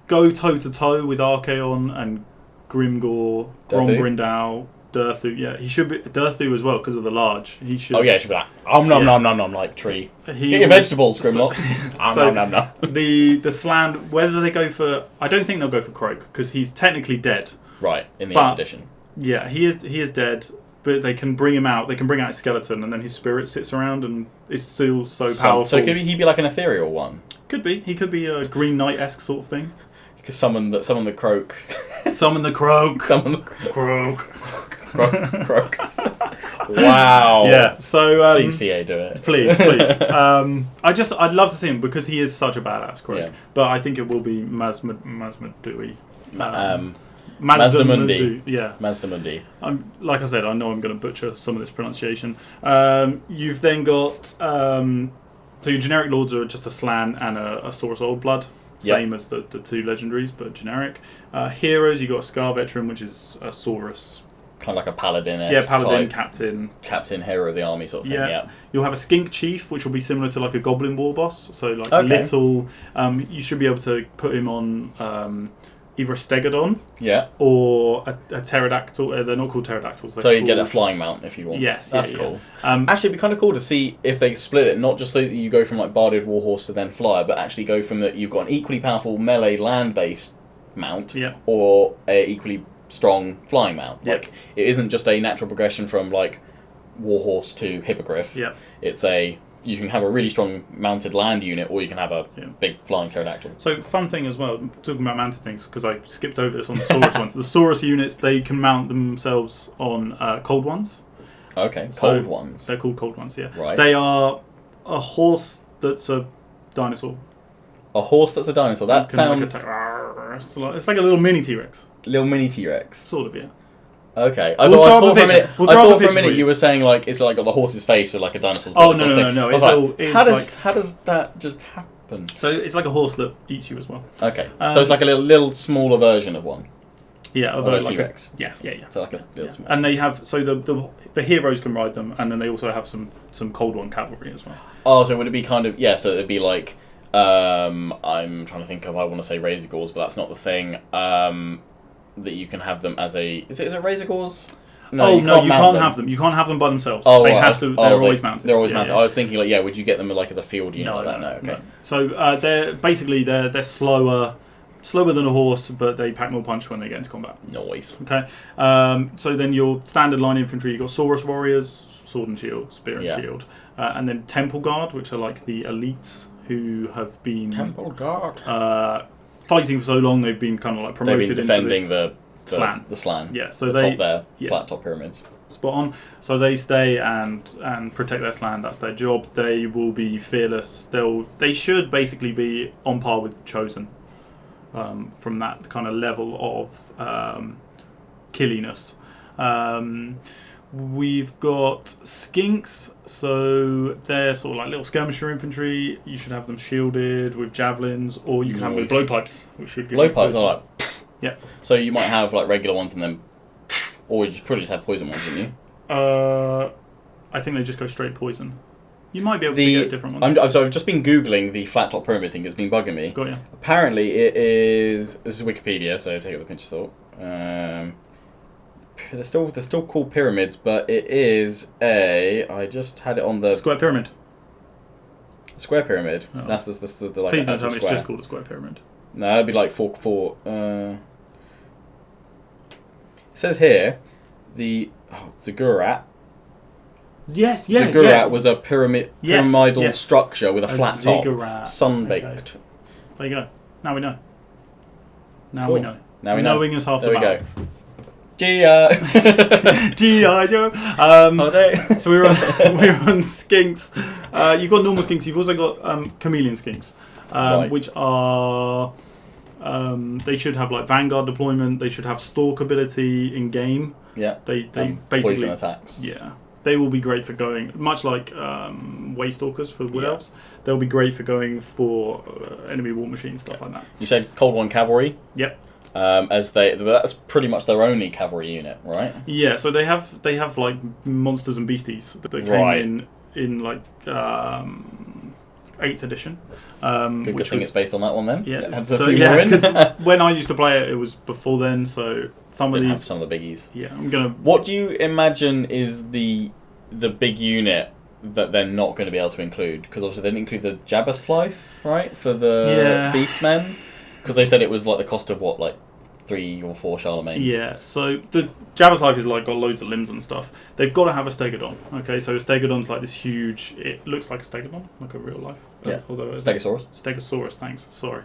go toe to toe with Archaon and Grimgor, Grombrindal, Durthu. Yeah, he should be Durthu as well because of the large. He should. Oh yeah, it should be like nom like tree. Get your vegetables, Grimlock. Nom. The Slann, whether they go for, I don't think they'll go for Croak because he's technically dead. Right in the 8th edition. Yeah, he is dead. But they can bring him out. They can bring out his skeleton, and then his spirit sits around and is still so powerful. So could he be like an ethereal one? Could be. He could be a Green Knight-esque sort of thing. He could summon the croak. Summon the croak. Summon the croak. Croak. Wow. Yeah. So please, CA, do it. Please. I'd love to see him because he is such a badass croak. Yeah. But I think it will be Mazdamundi. Mazdamundi. Yeah. Mazdamundi. Like I said, I know I'm going to butcher some of this pronunciation. You've then got so your generic lords are just a Slann and a Saurus Oldblood. Same as the two legendaries, but generic. Heroes, you got a Scar Veteran, which is a Saurus. Kind of like a paladin. Yeah, paladin, captain, hero of the army sort of thing. Yeah. You'll have a Skink Chief, which will be similar to like a Goblin War Boss. So like a little. You should be able to put him on either a Stegodon. Yeah. Or a pterodactyl. They're not called pterodactyls. So you get a flying mount if you want. Yes, that's cool. Actually, it'd be kind of cool to see if they split it, not just so that you go from like Barded Warhorse to then Flyer, but actually go from that you've got an equally powerful melee land-based mount, or a equally strong flying mount. Yep. Like it isn't just a natural progression from like Warhorse to Hippogriff. Yep. It's you can have a really strong mounted land unit, or you can have a big flying pterodactyl. So, fun thing as well, talking about mounted things, because I skipped over this on the Saurus ones. The Saurus units, they can mount themselves on cold ones. Okay, cold ones. They're called cold ones, yeah. Right. They are a horse that's a dinosaur. A horse that's a dinosaur? That sounds... It's like a little mini T-Rex. Little mini T-Rex? Sort of, yeah. Okay. I thought for a minute you were saying like it's like got the horse's face with like a dinosaur's body. Oh no! How does that just happen? So it's like a horse that eats you as well. Okay. So it's like a little smaller version of one. Yeah, of a T-Rex. Yeah. So like a little small. And they have the heroes can ride them, and then they also have some Cold One cavalry as well. Oh, so would it be kind of So it'd be like I'm trying to think of I want to say Razor Gauls, but that's not the thing. That you can have them as a... Is it Razor Gauls? No, you can't have them. You can't have them by themselves. They're always mounted. They're always mounted. I was thinking like, would you get them like as a field unit? No, okay. No. So they're slower than a horse, but they pack more punch when they get into combat. Nice. Okay. So then your standard line infantry, you've got Saurus warriors, sword and shield, spear and shield, and then Temple Guard, which are like the elites who have been Temple Guard. Fighting for so long, they've been kind of like promoted. They've been defending into the Slann. The Slann. Yeah, so top there, flat top pyramids. Spot on. So they stay and protect their Slann. That's their job. They will be fearless. They should basically be on par with Chosen, from that kind of level of killiness. We've got Skinks, so they're sort of like little skirmisher infantry. You should have them shielded with javelins, or you can have them with blowpipes, which should give blowpipes are like... Yeah. So you might have like regular ones and then... Or you probably just have poison ones, wouldn't you? I think they just go straight poison. You might be able to get different ones. I've just been Googling the flat top pyramid thing. It's been bugging me. Got you. Apparently it is... This is Wikipedia, so take it with a pinch of salt. They're still called pyramids, but it is I just had it on the... Square pyramid. Square pyramid. Oh. That's the like... Please don't tell me it's just called a square pyramid. No, it'd be like four. It says here, the Ziggurat. Yes, Ziggurat was a pyramidal structure with a flat ziggurat. Top, sun-baked. Okay. There you go. Now we know. We know. Knowing is half the battle. There we go. G.I. Joe. So we're on skinks. You've got normal skinks. You've also got chameleon skinks, which are they should have like vanguard deployment. They should have stalk ability in game. Yeah. They basically poison attacks. Yeah. They will be great for going, much like Waystalkers for Wood Elves. They'll be great for going for enemy war machine stuff like that. You said Cold One cavalry. Yep. That's pretty much their only cavalry unit, right? Yeah, so they have like monsters and beasties that came in like 8th edition. Good thing it's based on that one then. Yeah, because when I used to play it, it was before then. So some of the biggies. Yeah, What do you imagine is the big unit that they're not going to be able to include? Because obviously they didn't include the Jabberslith, right, for the Beastmen, because they said it was like the cost of what, like 3 or 4 Charlemagnes. Yeah, so the Jabberslith is like got loads of limbs and stuff. They've got to have a Stegodon. Okay, so a Stegodon's like this huge. It looks like a Stegodon, like a real life. Yeah. Although Stegosaurus. Thanks. Sorry.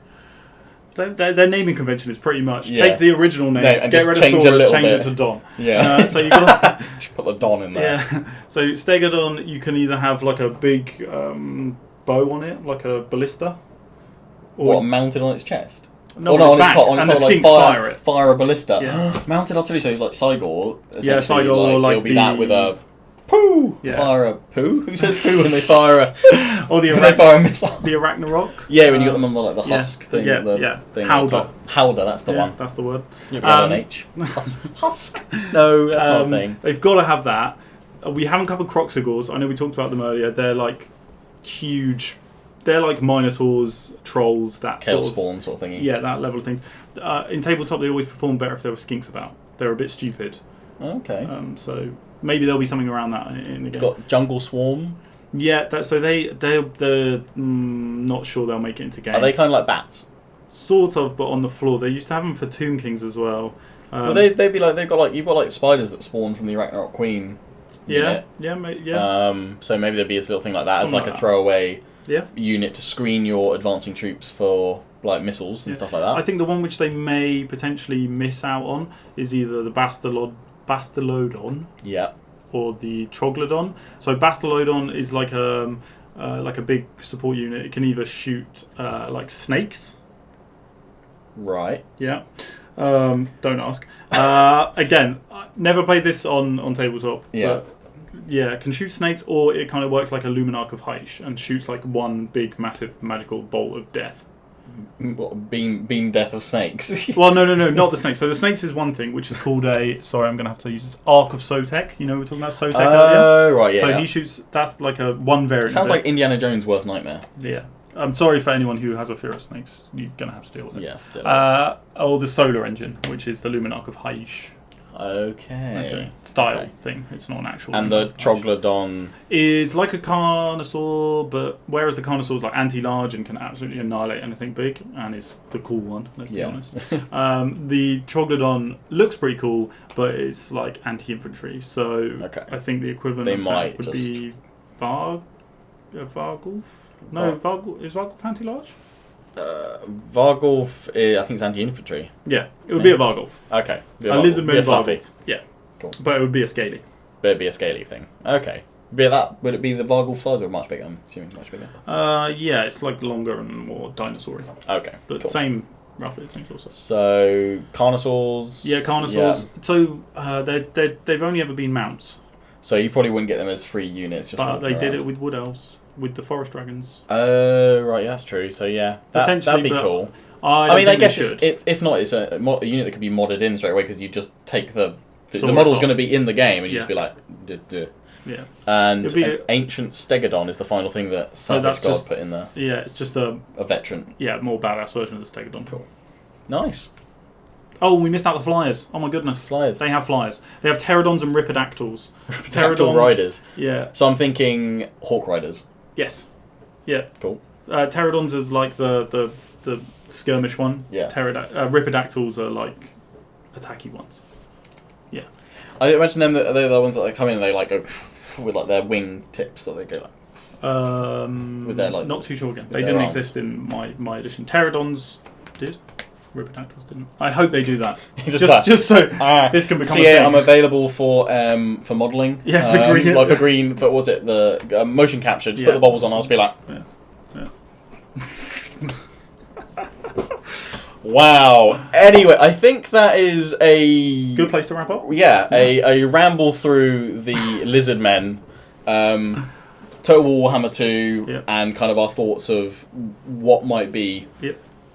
Their naming convention is pretty much take the original name, and get rid of Saurus, change it to Don. Yeah. So you got just put the Don in there. Yeah. So Stegodon, you can either have like a big bow on it, like a ballista, or mounted on its chest. No, on its back, and the skinks fire it. Fire a ballista. Yeah. Mounted artillery, so it's like Cygor. Yeah, Cygor, like it'll be that with a poo. Yeah. Fire a poo. Who says poo when they fire a? Or they fire a missile. The Arachnarok. Yeah, when you got them on the husk thing. Thing Howder, that's the one. That's the word. You'll be an H. Husk. No, that's not a thing. They've got to have that. We haven't covered Croxigors. I know we talked about them earlier. They're like huge. They're like Minotaurs, Trolls, that Chaos Spawn sort of thingy. Yeah, that level of things. In tabletop, they always perform better if there were skinks about. They're a bit stupid. Okay. So maybe there'll be something around that in the game. Got Jungle Swarm. Yeah, they're not sure they'll make it into game. Are they kind of like bats? Sort of, but on the floor. They used to have them for Tomb Kings as well. Well, they'd be like you've got like spiders that spawn from the Arachnarok Queen. Yeah. So maybe there'd be a little thing like that as like a throwaway unit to screen your advancing troops for like missiles and stuff like that. I think the one which they may potentially miss out on is either the Bastylodon. Yeah. Or the Troglodon. So Bastylodon is like a big support unit. It can either shoot like snakes. Right. Yeah. Don't ask. Again, never played this on tabletop. Yeah. But yeah, it can shoot snakes, or it kind of works like a Luminarch of Hysh and shoots like one big, massive, magical bolt of death. What, beam death of snakes? Well, no, not the snakes. So the snakes is one thing, which is called sorry, I'm going to have to use this, Arc of Sotek. You know, we were talking about Sotek earlier. Oh, right, yeah. So he shoots, that's like a one variant. Sounds like Indiana Jones' worst nightmare. Yeah. I'm sorry for anyone who has a fear of snakes. You're going to have to deal with it. Yeah. Or the Solar Engine, which is the Luminarch of Hysh. Okay. Style thing. It's not an actual. And the Troglodon is like a Carnosaur, but whereas the Carnosaur is like anti-large and can absolutely annihilate anything big, and is the cool one. Let's be honest. The Troglodon looks pretty cool, but it's like anti-infantry. So I think the equivalent would be Vargulf. No, Vargulf is Vargulf anti-large. Vargulf, I think it's anti-infantry. Yeah, it would be a Vargulf. Okay. A Lizardmen Vargulf. Yeah. Cool. But it would be a scaly. But it'd be a scaly thing. Okay. Would it be the Vargulf size or much bigger? I'm assuming much bigger. Yeah, it's like longer and more dinosaur-y. Okay. But cool. Roughly the same sort of size. So, Carnosaurs? Yeah, Carnosaurs. Yeah. So, they've only ever been mounts. So you probably wouldn't get them as free units. But they did it with Wood Elves. With the Forest Dragons. Oh, right, that's true. So, yeah, that'd be cool. I mean, I guess if not, it's a unit that could be modded in straight away because you just take the model's going to be in the game and you just be like, Yeah. And Ancient Stegodon is the final thing that SavageGod put in there. Yeah, it's just a veteran. Yeah, more badass version of the Stegodon. Cool. Nice. Oh, we missed out the flyers. Oh my goodness. Flyers. They have flyers. They have pterodons and ripidactyls. Pterodon riders. Yeah. So I'm thinking Hawk Riders. Yes. Yeah. Cool. Pterodons is like the skirmish one. Yeah. Ripidactyls are like attacky ones. Yeah. I imagine them that they're the ones that they come in and they like go with like their wing tips that they go like. With their like. Not too sure again. They didn't exist in my edition. Pterodons did. Ripidactyls didn't. I hope they do that. just so this can become a thing. I'm available for modelling. Yeah, for green. Like for green, for was it the motion capture? Just put the bubbles on. I'll just be like. Yeah. Wow. Anyway, I think that is a good place to wrap up. Yeah, a ramble through the Lizardmen, Total Warhammer 2, and kind of our thoughts of what might be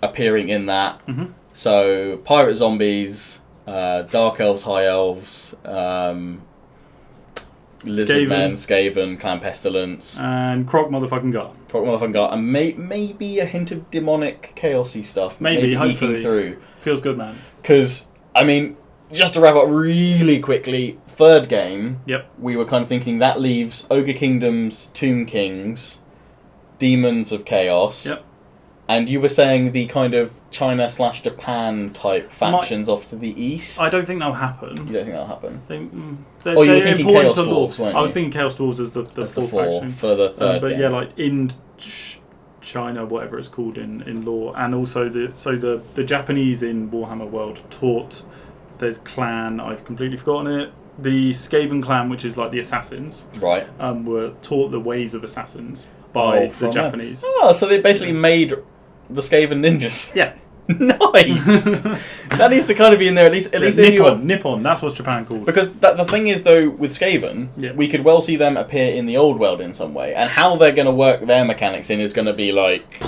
appearing in that. So pirate zombies, dark elves, high elves, Lizardmen, Skaven, Clan Pestilence, and Croc motherfucking God. And maybe a hint of demonic, chaosy stuff. Maybe hopefully leaking through. Feels good, man. Because I mean, just to wrap up really quickly, third game. Yep. We were kind of thinking that leaves Ogre Kingdoms, Tomb Kings, Demons of Chaos. Yep. And you were saying the kind of China/Japan type factions off to the east? I don't think that'll happen. You don't think that'll happen? You were thinking Chaos Dwarves, weren't you? I was thinking Chaos Dwarves as the fourth faction. For the third But game. yeah, like in China, whatever it's called in lore, and also the Japanese in Warhammer World taught, there's clan, I've completely forgotten it, the Skaven clan, which is like the assassins, right? Were taught the ways of assassins by the Japanese. So they basically made the Skaven ninjas. Yeah. Nice. That needs to kind of be in there at least. Nippon. That's what Japan called. Because the thing is, though, with Skaven, we could well see them appear in the old world in some way, and how they're going to work their mechanics in is going to be like.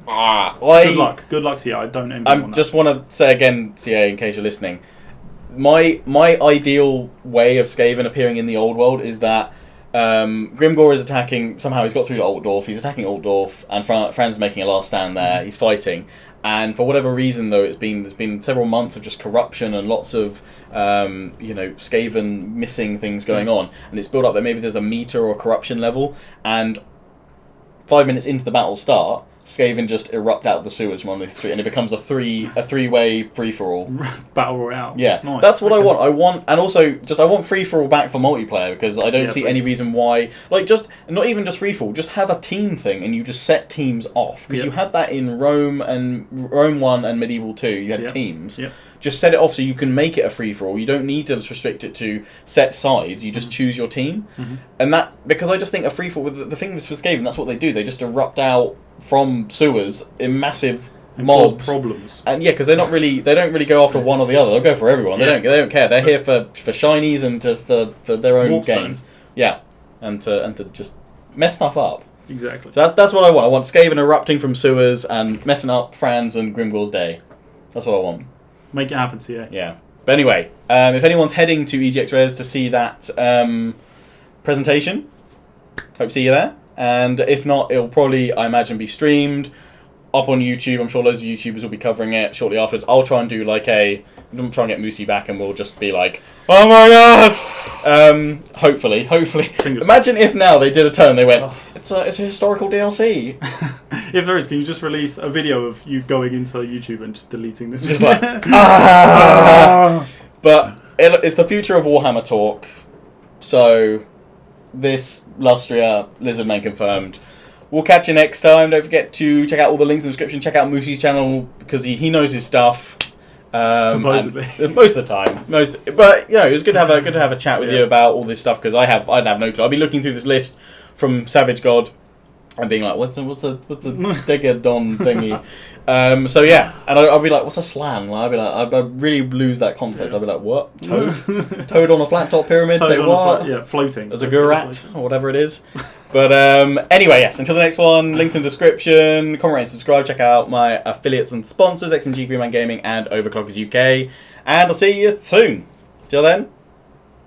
Good luck, CA. I don't envy on that. Just want to say again, CA, in case you're listening, my ideal way of Skaven appearing in the old world is that Grimgor is attacking. Somehow he's got through to Altdorf. He's attacking Altdorf, and Fran's making a last stand there. He's fighting. And for whatever reason, though, there's been several months of just corruption and lots of Skaven missing things going on, and it's built up that maybe there's a meter or corruption level, and 5 minutes into the battle start, Skaven just erupt out of the sewers from on the street, and it becomes a three-way free-for-all. Battle Royale. Yeah, nice. That's what I want. I want free-for-all back for multiplayer, because I don't see any reason why. Like, just not even just free-for-all, just have a team thing, and you just set teams off. Because you had that in Rome 1 and Medieval 2. You had teams. Yep. Just set it off so you can make it a free-for-all. You don't need to restrict it to set sides. You just choose your team. And that, because I just think a free-for-all, the thing with Skaven, that's what they do. They just erupt out from sewers in massive mobs. Problems. And yeah, because they don't really go after one or the other. They'll go for everyone. They don't care. They're here for shinies and for their own gains. Yeah, and to just mess stuff up. Exactly. So that's what I want. I want Skaven erupting from sewers and messing up Fran's and Grimgor's day. That's what I want. Make it happen, CA. Yeah. But anyway, if anyone's heading to EGX Res to see that presentation, hope to see you there. And if not, it'll probably, I imagine, be streamed up on YouTube. I'm sure loads of YouTubers will be covering it shortly afterwards. I'll try and do I'm try and get Moosey back, and we'll just be like, oh my god! Hopefully. Imagine if now they did a turn, they went, it's a historical DLC. If there is, can you just release a video of you going into YouTube and just deleting this? Just like, But it's the future of Warhammer talk. So, this Lustria, Lizardmen confirmed. We'll catch you next time. Don't forget to check out all the links in the description. Check out Moosey's channel, because he knows his stuff. Supposedly. Most of the time. But it was good to have a chat with you about all this stuff, because I'd have no clue. I'll be looking through this list from SavageGod and being like, what's a Stegadon thingy? And I'll be like, what's a Slann? I'd be like, I'd really lose that concept. I'd be like, what? Toad on a flat top pyramid? Say what? Floating. As a Gurat, or whatever it is. But anyway, yes, until the next one, links in the description, comment, rate, subscribe, check out my affiliates and sponsors, XNG, Greenman Gaming, and Overclockers UK. And I'll see you soon. Till then,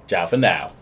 ciao for now.